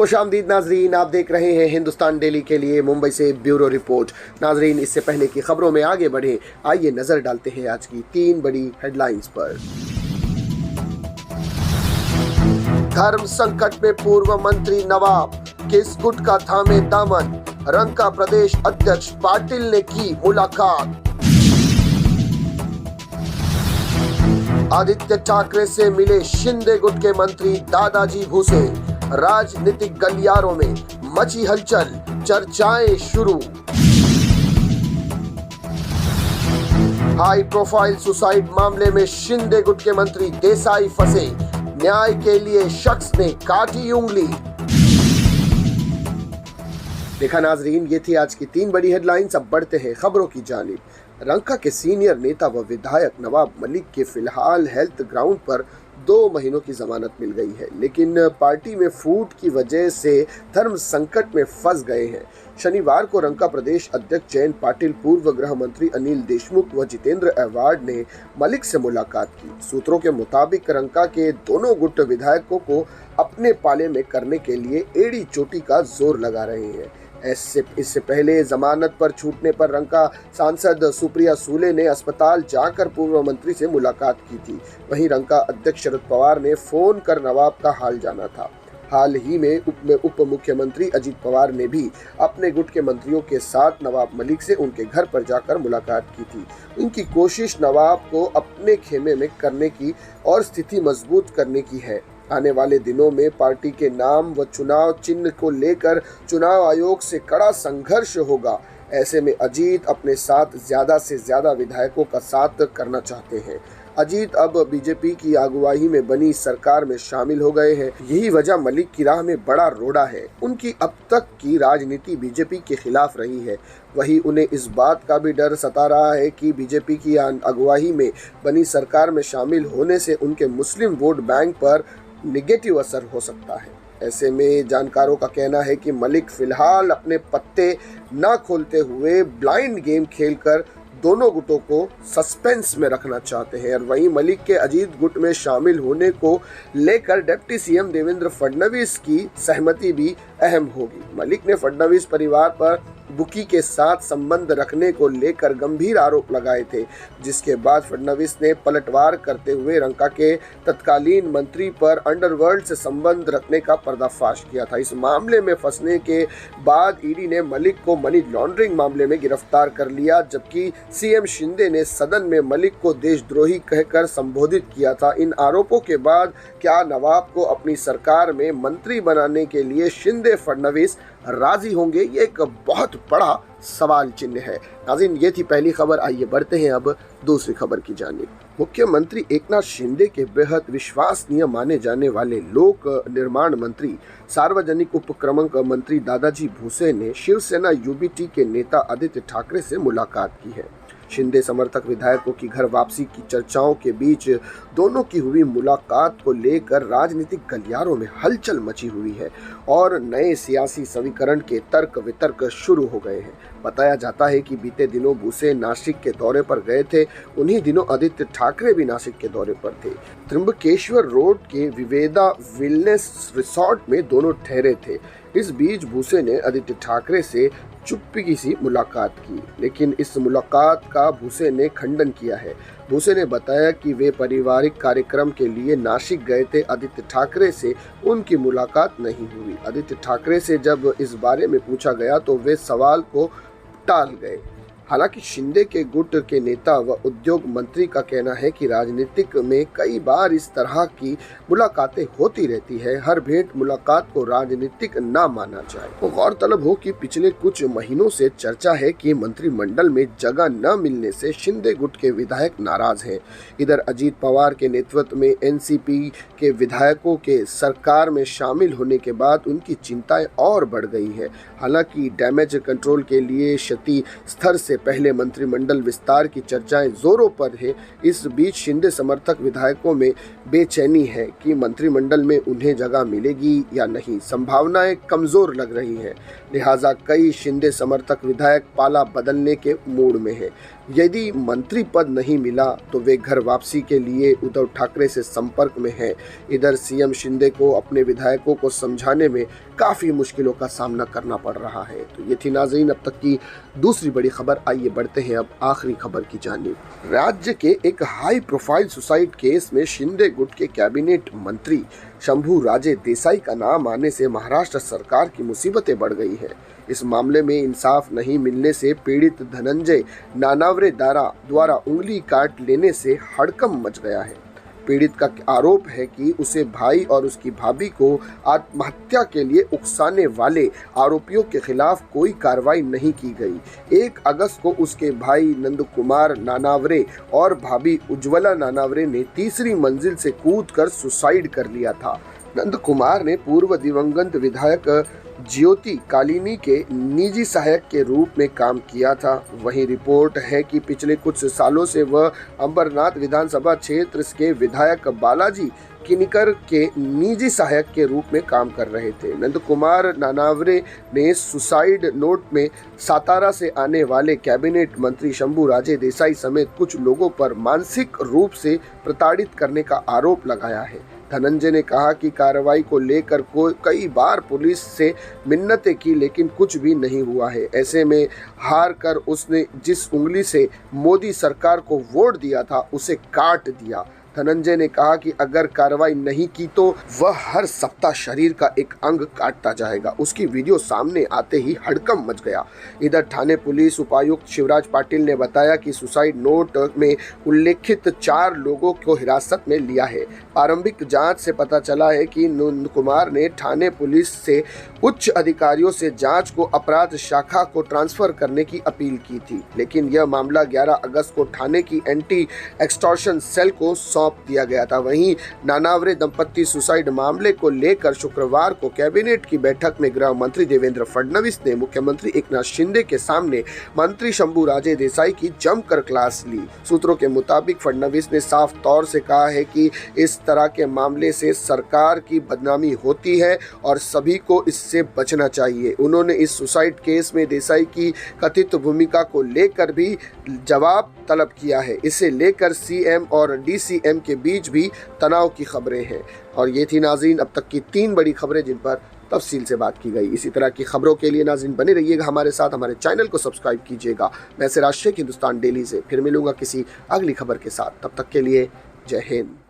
खुशामदीद नाजरीन, आप देख रहे हैं हिंदुस्तान डेली के लिए मुंबई से ब्यूरो रिपोर्ट। नाजरीन, इससे पहले की खबरों में आगे बढ़े, आइए नजर डालते हैं आज की 3 बड़ी हेडलाइंस पर। धर्म संकट में पूर्व मंत्री नवाब, किस गुट का थामे दामन, रंका प्रदेश अध्यक्ष पाटिल ने की मुलाकात। आदित्य ठाकरे से मिले शिंदे गुट के मंत्री दादाजी भूसे, राजनीतिक गलियारों में मची हलचल, चर्चाएं शुरू। हाई प्रोफाइल सुसाइड मामले में शिंदे गुट के मंत्री देसाई फंसे, न्याय के लिए शख्स ने काटी उंगली। देखा नाजरीन, ये थी आज की 3 बड़ी हेडलाइंस। अब बढ़ते हैं खबरों की जानिब। रंका के सीनियर नेता व विधायक नवाब मलिक के फिलहाल हेल्थ ग्राउंड पर 2 महीनों की जमानत मिल गई है, लेकिन पार्टी में फूट की वजह से धर्म संकट में फंस गए हैं। शनिवार को रंका प्रदेश अध्यक्ष जयंत पाटिल, पूर्व गृह मंत्री अनिल देशमुख व जितेंद्र अवार्ड ने मलिक से मुलाकात की। सूत्रों के मुताबिक रंका के दोनों गुट विधायकों को अपने पाले में करने के लिए एड़ी चोटी का जोर लगा रहे हैं। इससे पहले जमानत पर छूटने पर रंका सांसद सुप्रिया सूले ने अस्पताल जाकर पूर्व मंत्री से मुलाकात की थी। वहीं रंका अध्यक्ष शरद पवार ने फोन कर नवाब का हाल जाना था। हाल ही में उप मुख्यमंत्री अजीत पवार ने भी अपने गुट के मंत्रियों के साथ नवाब मलिक से उनके घर पर जाकर मुलाकात की थी। उनकी कोशिश नवाब को अपने खेमे में करने की और स्थिति मजबूत करने की है। आने वाले दिनों में पार्टी के नाम व चुनाव चिन्ह को लेकर चुनाव आयोग से कड़ा संघर्ष होगा। ऐसे में अजीत अपने साथ ज्यादा से ज्यादा विधायकों का साथ करना चाहते हैं। अजीत अब बीजेपी की अगुवाई में बनी सरकार में शामिल हो गए हैं। यही वजह मलिक की राह में बड़ा रोड़ा है। उनकी अब तक की राजनीति बीजेपी के खिलाफ रही है। वही उन्हें इस बात का भी डर सता रहा है कि बीजेपी की अगुवाई में बनी सरकार में शामिल होने से उनके मुस्लिम वोट बैंक पर निगेटिव असर हो सकता है। ऐसे में जानकारों का कहना है कि मलिक फिलहाल अपने पत्ते न खोलते हुए ब्लाइंड गेम खेलकर दोनों गुटों को सस्पेंस में रखना चाहते हैं। और वहीं मलिक के अजीत गुट में शामिल होने को लेकर डिप्टी सीएम देवेंद्र फडणवीस की सहमति भी अहम होगी। मलिक ने फडणवीस परिवार पर बुकी के साथ संबंध रखने को लेकर गंभीर आरोप लगाए थे, जिसके बाद फडणवीस ने पलटवार करते हुए रंका के तत्कालीन मंत्री पर अंडरवर्ल्ड से संबंध रखने का पर्दाफाश किया था। इस मामले में फंसने के बाद ईडी ने मलिक को मनी लॉन्ड्रिंग मामले में गिरफ्तार कर लिया, जबकि सीएम शिंदे ने सदन में मलिक को देशद्रोही कहकर संबोधित किया था। इन आरोपों के बाद क्या नवाब को अपनी सरकार में मंत्री बनाने के लिए शिंदे फडणवीस राजी होंगे? ये एक बहुत बड़ा सवाल चिन्ह है। नाज़रीन, ये थी पहली खबर। आइए बढ़ते हैं अब दूसरी खबर की जानिब। मुख्यमंत्री एकनाथ शिंदे के बेहद विश्वसनीय माने जाने वाले लोक निर्माण मंत्री, सार्वजनिक उपक्रम मंत्री दादाजी भूसे ने शिवसेना यूबीटी के नेता आदित्य ठाकरे से मुलाकात की है। शिंदे समर्थक विधायकों की घर वापसी की चर्चाओं के बीच दोनों की हुई मुलाकात को लेकर राजनीतिक गलियारों में हलचल मची हुई है और नए सियासी समीकरण के तर्क वितर्क शुरू हो गए हैं। बताया जाता है कि बीते दिनों भूसे नासिक के दौरे पर गए थे। उन्हीं दिनों आदित्य ठाकरे भी नासिक के दौरे पर थे। त्र्यंबकेश्वर रोड के विवेदा वेलनेस रिसोर्ट में दोनों ठहरे थे। इस बीच भूसे ने आदित्य ठाकरे से चुप्पी सी मुलाकात की, लेकिन इस मुलाकात का भूसे ने खंडन किया है। भूसे ने बताया कि वे पारिवारिक कार्यक्रम के लिए नासिक गए थे। आदित्य ठाकरे से उनकी मुलाकात नहीं हुई। आदित्य ठाकरे से जब इस बारे में पूछा गया तो वे सवाल को टाल गए। हालांकि शिंदे के गुट के नेता व उद्योग मंत्री का कहना है कि राजनीतिक में कई बार इस तरह की मुलाकातें होती रहती है। हर भेंट मुलाकात को राजनीतिक न माना जाए। गौरतलब हो कि पिछले कुछ महीनों से चर्चा है कि मंत्रिमंडल में जगह न मिलने से शिंदे गुट के विधायक नाराज हैं। इधर अजीत पवार के नेतृत्व में एनसीपी के विधायकों के सरकार में शामिल होने के बाद उनकी चिंताएं और बढ़ गई है। हालांकि डैमेज कंट्रोल के लिए क्षति स्तर से पहले मंत्रिमंडल विस्तार की चर्चाएं जोरों पर है। इस बीच शिंदे समर्थक विधायकों में बेचैनी है कि मंत्रिमंडल में उन्हें जगह मिलेगी या नहीं। संभावनाएं कमजोर लग रही हैं, लिहाजा कई शिंदे समर्थक विधायक पाला बदलने के मूड में हैं। यदि मंत्री पद नहीं मिला तो वे घर वापसी के लिए उद्धव ठाकरे से संपर्क में हैं। इधर सीएम शिंदे को अपने विधायकों को समझाने में काफी मुश्किलों का सामना करना पड़ रहा है। तो ये थी नाज़रीन अब तक की दूसरी बड़ी खबर। आइए बढ़ते हैं अब आखिरी खबर की जानिब। राज्य के एक हाई प्रोफाइल सुसाइड केस में शिंदे गुट के कैबिनेट मंत्री शंभू राजे देसाई का नाम आने से महाराष्ट्र सरकार की मुसीबतें बढ़ गई है। इस मामले में इंसाफ नहीं मिलने से पीड़ित धनंजय नानावरे द्वारा उंगली काट लेने से हड़कंप मच गया है। पीड़ित का आरोप है कि उसे भाई और उसकी भाभी को आत्महत्या के लिए उकसाने वाले आरोपियों के खिलाफ कोई कार्रवाई नहीं की गई। 1 अगस्त को उसके भाई नंद कुमार नानावरे और भाभी उज्ज्वला नानावरे ने तीसरी मंजिल से कूदकर सुसाइड कर लिया था। नंद कुमार ने पूर्व दिवंगत विधायक ज्योति कालिनी के निजी सहायक के रूप में काम किया था। वहीं रिपोर्ट है कि पिछले कुछ सालों से वह अंबरनाथ विधानसभा क्षेत्र के विधायक बालाजी किनीकर के निजी सहायक के रूप में काम कर रहे थे। नंद कुमार नानावरे ने सुसाइड नोट में सातारा से आने वाले कैबिनेट मंत्री शंभू राजे देसाई समेत कुछ लोगों पर मानसिक रूप से प्रताड़ित करने का आरोप लगाया है। धनंजय ने कहा कि कार्रवाई को लेकर कई बार पुलिस से मिन्नतें की लेकिन कुछ भी नहीं हुआ है। ऐसे में हार कर उसने जिस उंगली से मोदी सरकार को वोट दिया था उसे काट दिया। धनंजय ने कहा कि अगर कार्रवाई नहीं की तो वह हर सप्ताह शरीर का एक अंग काटता जाएगा। उसकी वीडियो सामने आते ही हड़कंप मच गया। इधर थाने पुलिस उपायुक्त शिवराज पाटिल ने बताया कि सुसाइड नोट में उल्लेखित 4 लोगों को हिरासत में लिया है। प्रारंभिक जांच से पता चला है कि नंद कुमार ने थाने पुलिस से उच्च अधिकारियों से जांच को अपराध शाखा को ट्रांसफर करने की अपील की थी, लेकिन यह मामला 11 अगस्त को थाने की एंटी एक्सटॉर्शन सेल को सौंप दिया गया था। वहीं नानावरे दंपत्ति सुसाइड मामले को लेकर शुक्रवार को कैबिनेट की बैठक में गृह मंत्री देवेंद्र फडणवीस ने मुख्यमंत्री एकनाथ शिंदे के सामने मंत्री शंभू राजे देसाई की जमकर क्लास ली। सूत्रों के मुताबिक फडणवीस ने साफ तौर से कहा है कि इस तरह के मामले से सरकार की बदनामी होती है और सभी को इससे बचना चाहिए। उन्होंने इस सुसाइड केस में देसाई की कथित भूमिका को लेकर भी जवाब तलब किया है। इसे लेकर सीएम और डीसीएम के बीच भी तनाव की खबरें हैं। और ये थी नाज़रीन अब तक की 3 बड़ी खबरें जिन पर तफसील से बात की गई। इसी तरह की खबरों के लिए नाज़रीन बने रहिएगा हमारे साथ, हमारे चैनल को सब्सक्राइब कीजिएगा। मैं सिराज शेख हिंदुस्तान डेली से फिर मिलूंगा किसी अगली खबर के साथ। तब तक के लिए जय हिंद।